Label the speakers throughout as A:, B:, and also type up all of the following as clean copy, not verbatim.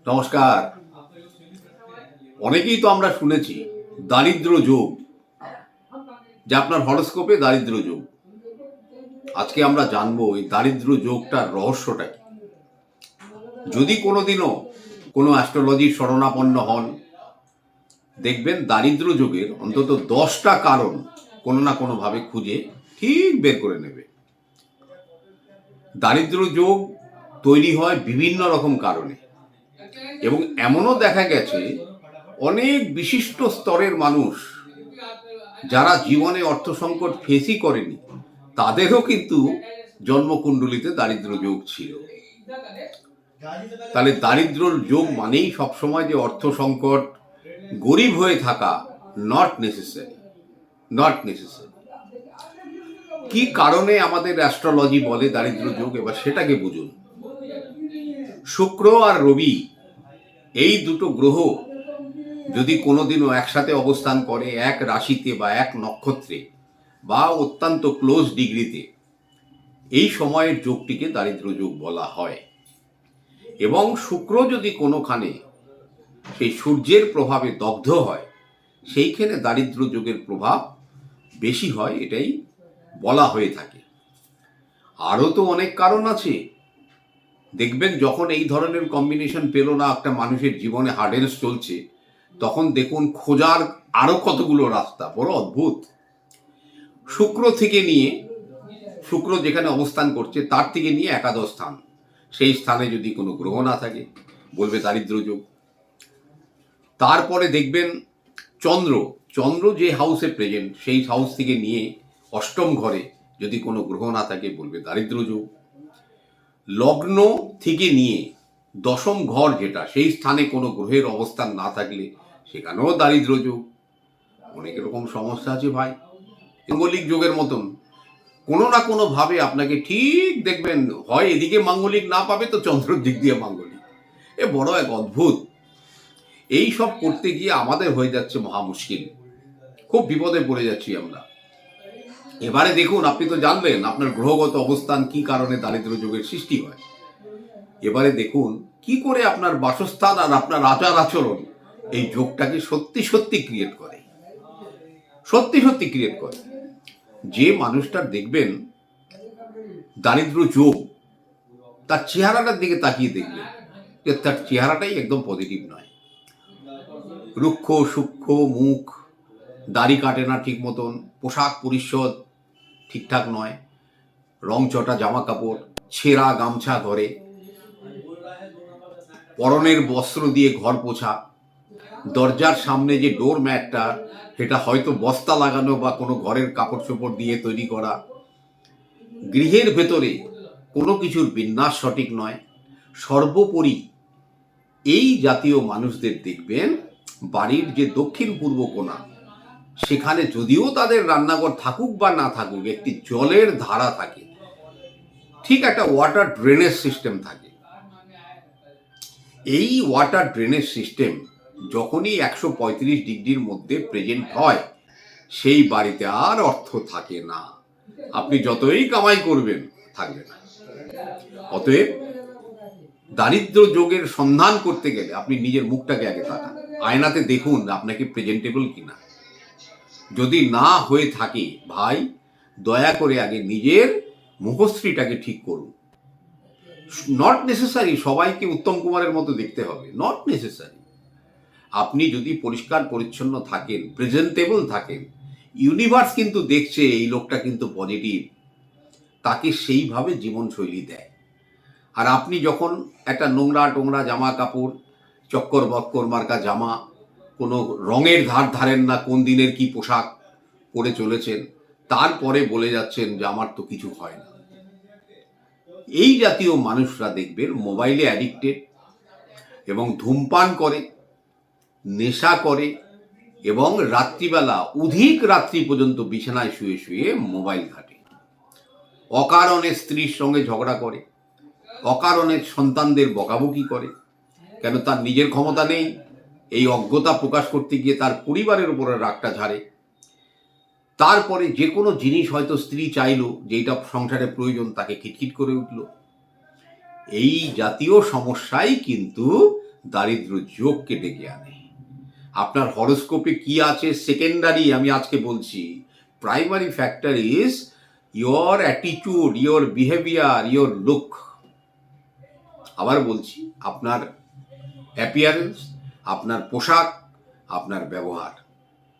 A: নমস্কার। অনেকেই তো আমরা শুনেছি দারিদ্র যোগ, যে আপনার হরোস্কোপে দারিদ্র যোগ। আজকে আমরা জানবো এই দারিদ্র যোগটার রহস্যটা কি। যদি কোনোদিনও কোনো অ্যাস্ট্রোলজির শরণাপন্ন হন, দেখবেন দারিদ্র যোগের অন্তত 10টা কারণ কোনো না কোনোভাবে খুঁজে ঠিক বের করে নেবে। দারিদ্র যোগ তৈরি হয় বিভিন্ন রকম কারণে, এবং এমনও দেখা গেছে অনেক বিশিষ্ট স্তরের মানুষ যারা জীবনে অর্থ সংকট ফেসই করেনি, তাদেরও কিন্তু জন্মকুণ্ডলিতে দারিদ্র যোগ ছিল। তাহলে দারিদ্র যোগ মানেই সবসময় যে অর্থ সংকট, গরিব হয়ে থাকা, নট নেসেসারি। কি কারণে আমাদের অ্যাস্ট্রোলজি বলে দারিদ্র যোগ, এবার সেটাকে বুঝুন। শুক্র আর রবি, এই দুটো গ্রহ যদি কোনোদিনও একসাথে অবস্থান করে এক রাশিতে বা এক নক্ষত্রে বা অত্যন্ত ক্লোজ ডিগ্রিতে, এই সময়ের যোগটিকে দারিদ্র যোগ বলা হয়। এবং শুক্র যদি কোনোখানে সেই সূর্যের প্রভাবে দগ্ধ হয়, সেইখানে দারিদ্র যোগের প্রভাব বেশি হয়, এটাই বলা হয়ে থাকে। আরও তো অনেক কারণ আছে। দেখবেন যখন এই ধরনের কম্বিনেশন পেল না একটা মানুষের জীবনে, হার্ডেলস চলছে, তখন দেখুন খোঁজার আরো কতগুলো রাস্তা। বড় অদ্ভুত। শুক্র থেকে নিয়ে, শুক্র যেখানে অবস্থান করছে তার থেকে নিয়ে একাদশ স্থান, সেই স্থানে যদি কোনো গ্রহ না থাকে, বলবে দারিদ্র যোগ। তারপরে দেখবেন চন্দ্র যে হাউসে প্রেজেন্ট, সেই হাউস থেকে নিয়ে অষ্টম ঘরে যদি কোনো গ্রহ না থাকে, বলবে দারিদ্র যোগ। লগ্ন থেকে নিয়ে দশম ঘর যেটা, সেই স্থানে কোনো গ্রহের অবস্থান না থাকলে সেখানেও দারিদ্র যোগ। অনেক রকম সমস্যা আছে ভাই, মাঙ্গলিক যোগের মতন কোনো না কোনো ভাবে আপনাকে ঠিক দেখবেন, হয় এদিকে মাঙ্গলিক না পাবে তো চন্দ্রের দিক দিয়ে মাঙ্গলিক। এ বড় এক অদ্ভুত। এই সব করতে গিয়ে আমাদের হয়ে যাচ্ছে মহা মুশকিল, খুব বিপদে পড়ে যাচ্ছি আমরা। এবারে দেখুন, আপনি তো জানলেন আপনার গ্রহগত অবস্থান কি কারণে দারিদ্র যোগের সৃষ্টি হয়। এবারে দেখুন কি করে আপনার বাসস্থান আর আপনার আচার আচরণ এই যোগটাকে সত্যি সত্যি ক্রিয়েট করে। যে মানুষটার দেখবেন দারিদ্র যোগ, তার চেহারাটার দিকে তাকিয়ে দেখবেন যে তার চেহারাটাই একদম পজিটিভ নয়। রুক্ষ সূক্ষ্ম মুখ, দাড়ি কাটে না ঠিক মতন, পোশাক পরিচ্ছদ ঠিকঠাক নয়, রং চটা জামা কাপড়, ছেঁড়া গামছা ধরে, পরনের বস্ত্র দিয়ে ঘর পোছা, দরজার সামনে যে ডোর ম্যাটটা, সেটা হয়তো বস্তা লাগানো বা কোনো ঘরের কাপড় চোপড় দিয়ে তৈরি করা, গৃহের ভেতরে কোনো কিছুর বিন্যাস সঠিক নয়। সর্বোপরি এই জাতীয় মানুষদের দেখবেন বাড়ির যে দক্ষিণ পূর্ব কোণা, সেখানে যদিও তাদের রান্নাঘর থাকুক বা না থাকুক, একটি জলের ধারা থাকে, ঠিক একটা ওয়াটার ড্রেনেজ সিস্টেম থাকে। এই ওয়াটার ড্রেনেজ সিস্টেম যখনই 135 ডিগ্রির মধ্যে প্রেজেন্ট হয়, সেই বাড়িতে আর অর্থ থাকে না। আপনি যতই কামাই করবেন, থাকবে না। অতএব দারিদ্র যোগের সন্ধান করতে গেলে আপনি নিজের মুখটাকে আগে তাকান, আয়নাতে দেখুন আপনাকে প্রেজেন্টেবল কিনা। যদি না হয়ে থাকে, ভাই দয়া করে আগে নিজের মুখশ্রীটাকে ঠিক করুন। নট নেসেসারি সবাইকে উত্তম কুমারের মতো দেখতে হবে, নট নেসেসারি। আপনি যদি পরিষ্কার পরিচ্ছন্ন থাকেন, প্রেজেন্টেবল থাকেন, ইউনিভার্স কিন্তু দেখছে এই লোকটা কিন্তু পজিটিভ, তাকে সেইভাবে জীবনশৈলী দেয়। আর আপনি যখন একটা নোংরা টোংরা জামা কাপড়, চক্কর বক্কর মার্কা জামা, কোনো রঙের ধার ধারেন না, কোন দিনের কি পোশাক পরে চলেছেন, তারপরে বলে যাচ্ছেন যে আমার তো কিছু হয় না। এই জাতীয় মানুষরা দেখবেন মোবাইলে অ্যাডিক্টেড, এবং ধূমপান করে, নেশা করে, এবং রাত্রিবেলা অধিক রাত্রি পর্যন্ত বিছানায় শুয়ে শুয়ে মোবাইল ঘাটে। অকারণে স্ত্রীর সঙ্গে ঝগড়া করে, অকারণে সন্তানদের বকাবকি করে, কেন তার নিজের ক্ষমতা নেই, এই অজ্ঞতা প্রকাশ করতে গিয়ে তার পরিবারের উপরে রাগটা ঝাড়ে। তারপরে যে কোনো জিনিস হয়তো স্ত্রী চাইলো, যেটা সংসারে প্রয়োজন, তাকে খিটখিট করে উঠল। এই জাতীয় সমস্যাই কিন্তু দারিদ্র যোগকে ডেকে আনে। আপনার হরোস্কোপে কি আছে সেকেন্ডারি, আমি আজকে বলছি। Primary factor is your attitude, your behaviour, your look. আবার বলছি, আপনার অ্যাপিয়ারেন্স, আপনার পোশাক, আপনার ব্যবহার,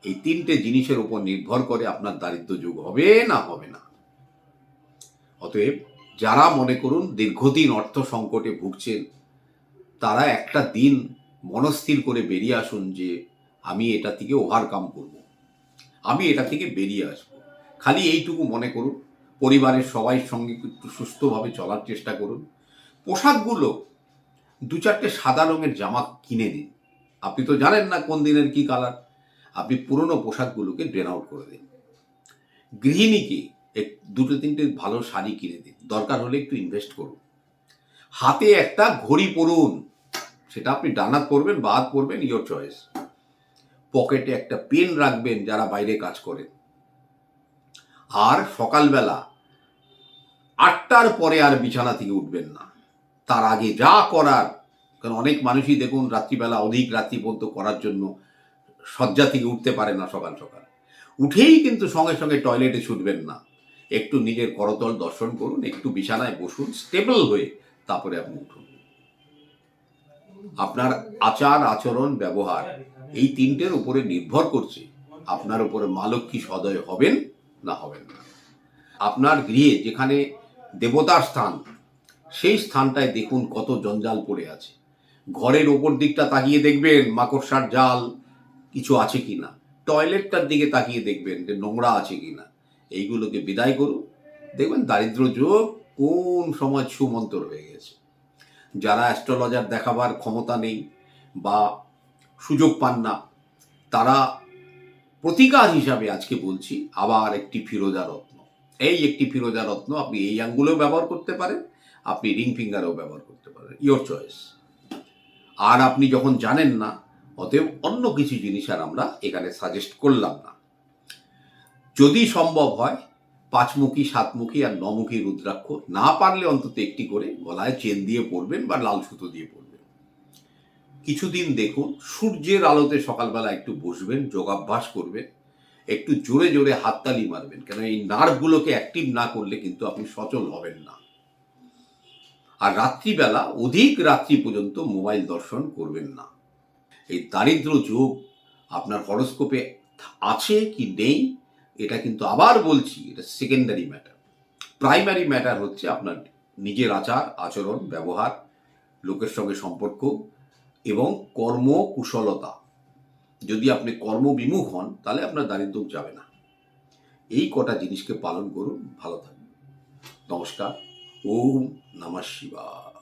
A: এই তিনটে জিনিসের উপর নির্ভর করে আপনার দারিদ্র যোগ হবে না হবে না। অতএব যারা মনে করুন দীর্ঘদিন অর্থ সংকটে ভুগছেন, তারা একটা দিন মনস্থির করে বেরিয়ে আসুন যে আমি এটা থেকে ওভারকাম করব, আমি এটা থেকে বেরিয়ে আসব। খালি এইটুকু মনে করুন, পরিবারের সবাই সঙ্গে একটু সুস্থভাবে চলার চেষ্টা করুন। পোশাকগুলো 2-4টে সাদা রঙের জামা কিনে দিন। আপনি তো জানেন না কোন দিনের কি কালার, আপনি পুরনো পোশাকগুলোকে ড্রেন আউট করে দিন। গৃহিণীকে 2-3টে ভালো শাড়ি কিনে দিন, দরকার হলে একটু ইনভেস্ট করুন। হাতে একটা ঘড়ি পরুন, সেটা আপনি ডানাত পরবেন বা হাত পরবেন, ইয়োর চয়েস। পকেটে একটা পেন রাখবেন যারা বাইরে কাজ করেন। আর সকালবেলা 8টার পরে আর বিছানা থেকে উঠবেন না, তার আগে যা করার, কারণ অনেক মানুষই দেখুন রাত্রিবেলা অধিক রাত্রি পর্যন্ত করার জন্য শয্যা থেকে উঠতে পারে না সকাল সকাল। উঠেই কিন্তু সঙ্গে সঙ্গে টয়লেটে ছুটবেন না, একটু নিজের করতল দর্শন করুন, একটু বিছানায় বসুন স্টেবল হয়ে, তারপরে আপনি উঠুন। আপনার আচার আচরণ ব্যবহার এই তিনটের উপরে নির্ভর করছে আপনার উপরে মা লক্ষ্মী সদয় হবেন না হবেন না। আপনার গৃহে যেখানে দেবতার স্থান, সেই স্থানটায় দেখুন কত জঞ্জাল পড়ে আছে। ঘরের ওপর দিকটা তাকিয়ে দেখবেন মাকড়সার জাল কিছু আছে কিনা, টয়লেটটার দিকে তাকিয়ে দেখবেন যে নোংরা আছে কিনা। এইগুলোকে বিদায় করুন, দেখবেন দারিদ্র যোগ কোন সময় ছুমন্তর হয়ে গেছে। যারা অ্যাস্ট্রোলজার দেখাবার ক্ষমতা নেই বা সুযোগ পান না, তারা প্রতিকার হিসাবে আজকে বলছি আবার একটি ফিরোজা রত্ন। এই একটি ফিরোজা রত্ন আপনি এই আঙ্গুলেও ব্যবহার করতে পারেন, আপনি রিং ফিঙ্গারেও ব্যবহার করতে পারেন, ইয়োর চয়েস। আর আপনি যখন জানেন না, অতএব অন্য কিছু জিনিস আর আমরা এখানে সাজেস্ট করলাম না। যদি সম্ভব হয় 5মুখী 7মুখী আর 9মুখী রুদ্রাক্ষ, না পারলে অন্তত একটি করে গলায় চেন দিয়ে পরবেন বা লাল সুতো দিয়ে পরবেন। কিছুদিন দেখুন, সূর্যের আলোতে সকালবেলা একটু বসবেন, যোগাভ্যাস করবেন, একটু জোরে জোরে হাততালি মারবেন, কেন এই নার্ভগুলোকে অ্যাক্টিভ না করলে কিন্তু আপনি সচল হবেন না। আর রাত্রিবেলা অধিক রাত্রি পর্যন্ত মোবাইল দর্শন করবেন না। এই দারিদ্র যোগ আপনার হরোস্কোপে আছে কি নেই, এটা কিন্তু আবার বলছি, এটা সেকেন্ডারি ম্যাটার। প্রাইমারি ম্যাটার হচ্ছে আপনার নিজের আচার আচরণ ব্যবহার, লোকের সঙ্গে সম্পর্ক এবং কর্মকুশলতা। যদি আপনি কর্মবিমুখ হন, তাহলে আপনার দারিদ্র যাবে না। এই কটা জিনিসকে পালন করুন, ভালো থাকবেন। নমস্কার। ওম নমঃ শিবায়।